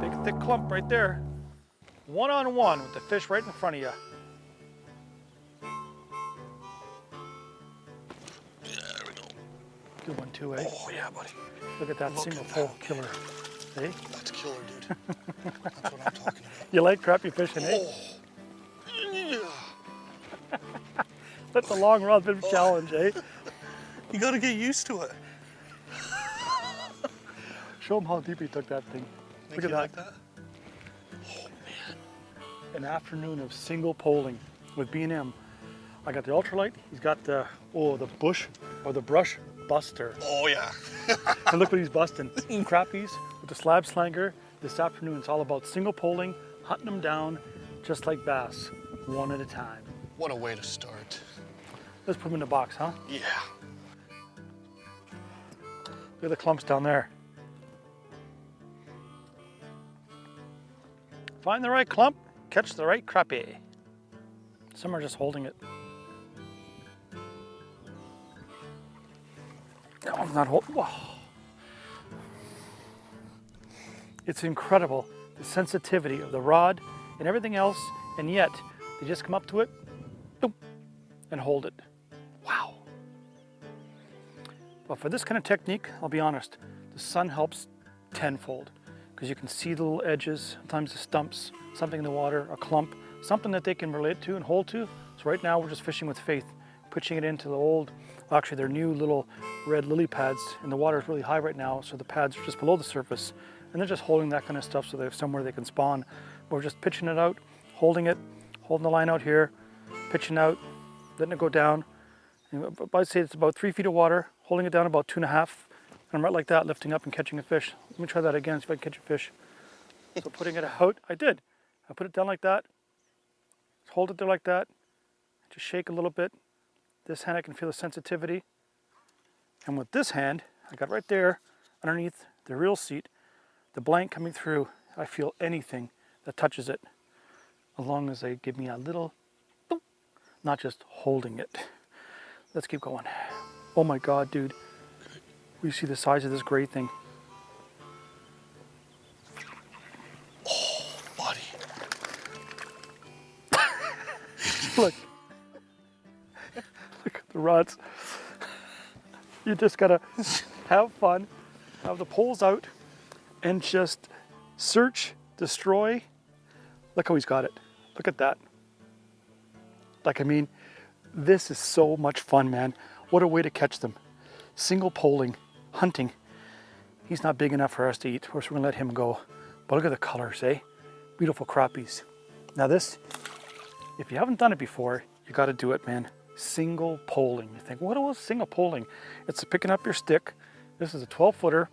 Big thick clump right there. One-on-one with the fish right in front of you. Yeah, there we go. Good one too, eh? Oh yeah, buddy. Look at that Look single at pole that. killer. Eh? That's killer, dude. That's what I'm talking about. You like crappie fishing, eh? Oh. Yeah. That's a long rod, bit of a challenge, eh? You gotta get used to it. Show them how deep he took that thing. Think Look at you that. like that? Oh man. An afternoon of single poling with B&M. I got the ultralight. He's got the bush or the brush buster. Oh yeah. And look what he's busting. Crappies with the slab slanger. This afternoon it's all about single poling, hunting them down just like bass, one at a time. What a way to start. Let's put them in the box, huh? Yeah. Look at the clumps down there. Find the right clump, catch the right crappie. Some are just holding it. That one's not holding. Whoa. It's incredible, the sensitivity of the rod and everything else, and yet they just come up to it boom, and hold it. Wow. But for this kind of technique, I'll be honest, the sun helps tenfold because you can see the little edges, sometimes the stumps, something in the water, a clump, something that they can relate to and hold to. So right now we're just fishing with faith, pitching it into the old, actually they're new little red lily pads, and the water is really high right now, so the pads are just below the surface, and they're just holding that kind of stuff so they have somewhere they can spawn. We're just pitching it out, holding the line out here, pitching out, letting it go down. And I'd say it's about 3 feet of water, holding it down about 2.5, and I'm right like that, lifting up and catching a fish. Let me try that again, see if I can catch a fish. So putting it out, I did. I put it down like that, hold it there like that, just shake a little bit. This hand I can feel the sensitivity. And with this hand, I got right there underneath the reel seat, the blank coming through, I feel anything that touches it, as long as they give me a little, boom, not just holding it. Let's keep going. Oh my God, dude. You see the size of this gray thing. Oh, buddy. Look. Look at the rods. You just gotta have fun, have the poles out, and just search, destroy. Look how he's got it. Look at that. Like, I mean, this is so much fun, man. What a way to catch them. Single poling, hunting. He's not big enough for us to eat, of course we're gonna let him go. But look at the colors, eh? Beautiful crappies. Now this, if you haven't done it before, you gotta do it, man. Single poling. You think, what was single poling? It's picking up your stick. This is a 12-footer.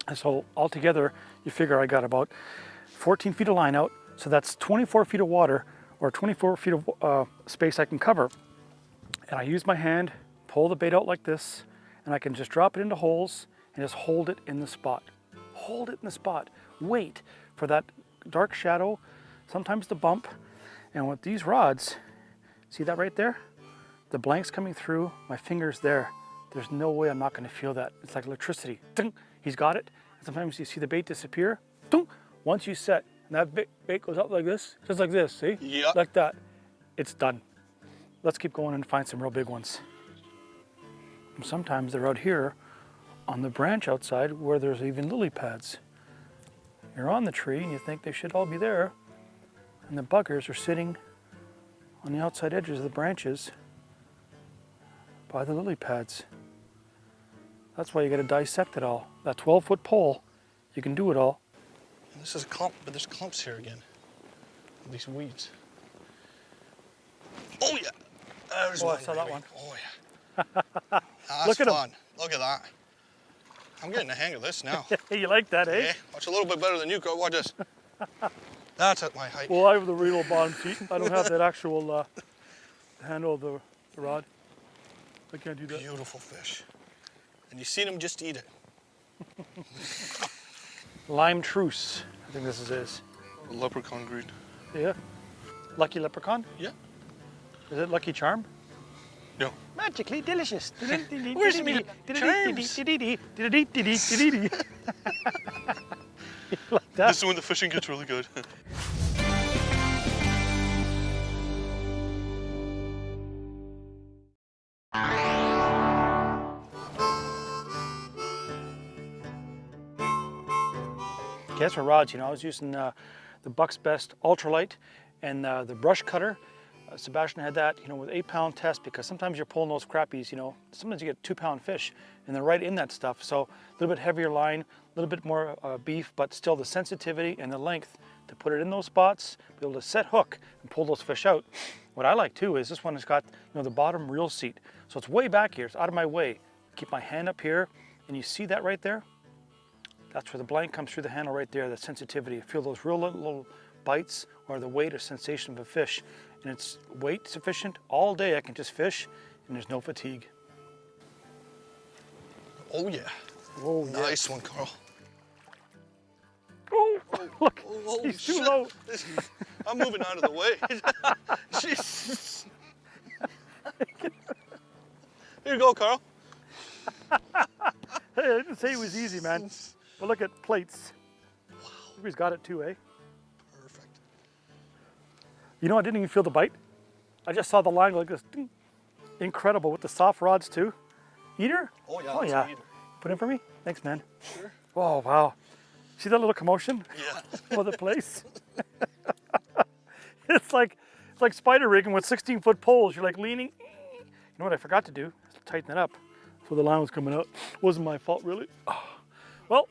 And so altogether, you figure I got about 14 feet of line out. So that's 24 feet of water, or 24 feet of space I can cover. And I use my hand, pull the bait out like this, and I can just drop it into holes and just hold it in the spot. Hold it in the spot. Wait for that dark shadow, sometimes the bump. And with these rods, see that right there? The blank's coming through, my finger's there. There's no way I'm not gonna feel that. It's like electricity. Ding, he's got it. Sometimes you see the bait disappear. Ding, once you set, and that bait goes up like this, just like this, see? Yeah. Like that. It's done. Let's keep going and find some real big ones. And sometimes they're out here on the branch outside where there's even lily pads. You're on the tree and you think they should all be there, and the buggers are sitting on the outside edges of the branches by the lily pads. That's why you got to dissect it all. That 12-foot pole, you can do it all. And this is a clump, but there's clumps here again. These weeds. Oh yeah. There's Oh, I one, saw that baby. one. Oh yeah. That's Look at 'em. fun. Look at that. I'm getting the hang of this now. You like that, eh? Yeah. Watch a little bit better than you, Carl. Watch this. That's at my height. Well, I have the real bottom feet. I don't have that actual handle of the rod. I can't do that. Beautiful fish. And you see them, just eat it. Lime truce, I think this is. Leprechaun green. Yeah. Lucky leprechaun? Yeah. Is it Lucky Charm? No. Magically delicious. Where's me charms? Like that. This is when the fishing gets really good. Okay, that's for rods. You know, I was using the Buck's Best Ultralight and the brush cutter. Sebastian had that, you know, with 8-pound test, because sometimes you're pulling those crappies, you know, sometimes you get 2-pound fish and they're right in that stuff. So a little bit heavier line, a little bit more beef, but still the sensitivity and the length to put it in those spots, be able to set hook and pull those fish out. What I like too is this one has got, you know, the bottom reel seat. So it's way back here, it's out of my way. Keep my hand up here, and you see that right there? That's where the blank comes through the handle right there, the sensitivity. Feel those real little bites or the weight or sensation of a fish. And it's weight sufficient. All day I can just fish and there's no fatigue. Oh yeah. Oh, nice one, Karl. Oh, look, Oh, he's too shit. low. I'm moving out of the way. Jeez. Here you go, Karl. Hey, I didn't say it was easy, man. But look at plates. Wow. He's got it too, eh? Perfect. You know, I didn't even feel the bite. I just saw the line like this. Ding. Incredible with the soft rods too. Eater? Oh yeah. Oh that's yeah. an eater. Put in for me? Thanks, man. Sure. Oh, wow. See that little commotion? Yeah. For the place? It's like spider rigging with 16-foot poles. You're like leaning. You know what I forgot to do? Tighten it up. So the line was coming out. Wasn't my fault, really. Oh. Well,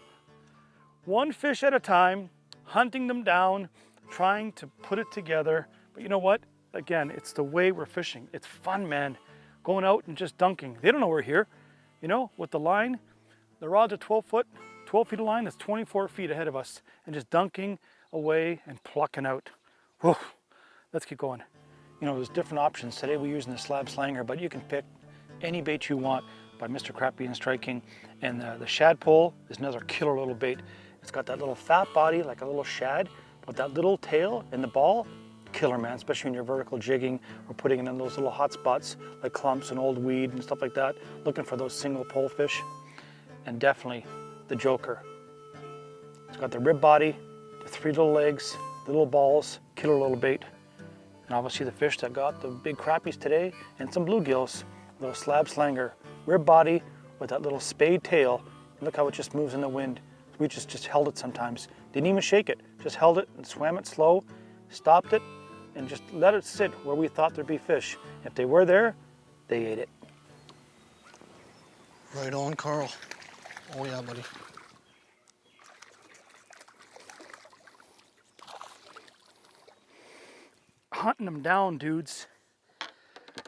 one fish at a time, hunting them down, trying to put it together. But you know what? Again, it's the way we're fishing. It's fun, man. Going out and just dunking. They don't know we're here. You know, with the line, the rod's a 12 feet of line, that's 24 feet ahead of us. And just dunking away and plucking out. Whew. Let's keep going. You know, there's different options. Today we're using the slab slanger, but you can pick any bait you want by Mr. Crappie and Strike King. And the shad pole is another killer little bait. It's got that little fat body like a little shad, but that little tail and the ball, killer, man, especially when you're vertical jigging or putting it in those little hot spots like clumps and old weed and stuff like that, looking for those single pole fish. And definitely the joker. It's got the rib body, the 3 little legs, the little balls, killer little bait. And obviously the fish that got the big crappies today and some bluegills, little slab slanger, rib body with that little spade tail. Look how it just moves in the wind. We just held it sometimes. Didn't even shake it, just held it and swam it slow, stopped it, and just let it sit where we thought there'd be fish. If they were there, they ate it. Right on, Karl. Oh yeah, buddy. Hunting them down, dudes.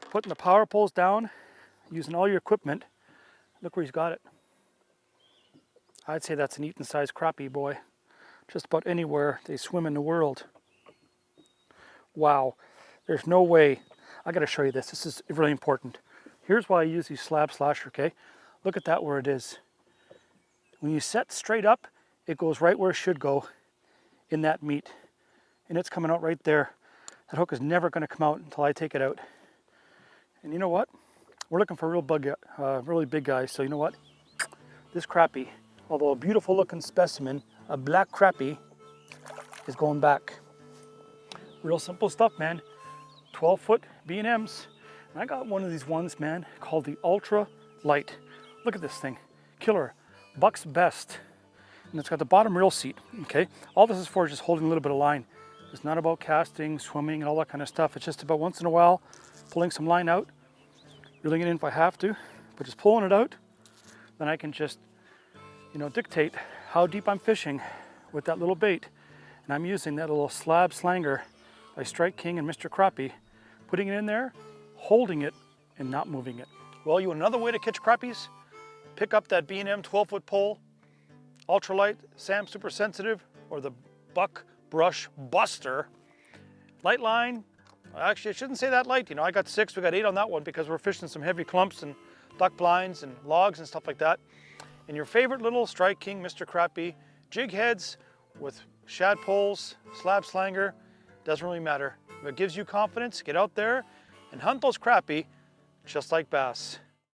Putting the power poles down, using all your equipment. Look where he's got it. I'd say that's an eaten sized crappie, boy. Just about anywhere they swim in the world. Wow, there's no way. I gotta show you this. This is really important. Here's why I use these slab slasher, okay? Look at that where it is. When you set straight up, it goes right where it should go in that meat. And it's coming out right there. That hook is never gonna come out until I take it out. And you know what? We're looking for really big guys, so you know what? This crappie, although a beautiful looking specimen, a black crappie, is going back. Real simple stuff, man. 12-foot B&Ms. And I got one of these ones, man, called the Ultra Light. Look at this thing. Killer. Buck's Best. And it's got the bottom reel seat, okay? All this is for is just holding a little bit of line. It's not about casting, swimming, and all that kind of stuff. It's just about once in a while pulling some line out, reeling it in if I have to, but just pulling it out, then I can just, you know, dictate how deep I'm fishing with that little bait. And I'm using that little slab slanger by Strike King and Mr. Crappie, putting it in there, holding it, and not moving it. Well, you want another way to catch crappies? Pick up that B&M 12-foot pole, ultralight, Sam Super Sensitive, or the Buck Brush Buster. Light line, actually I shouldn't say that light, you know, I got 6, we got 8 on that one because we're fishing some heavy clumps and duck blinds and logs and stuff like that. And your favorite little Strike King, Mr. Crappie, jig heads with shad poles, slab slanger, doesn't really matter. If it gives you confidence, get out there and hunt those crappie just like bass.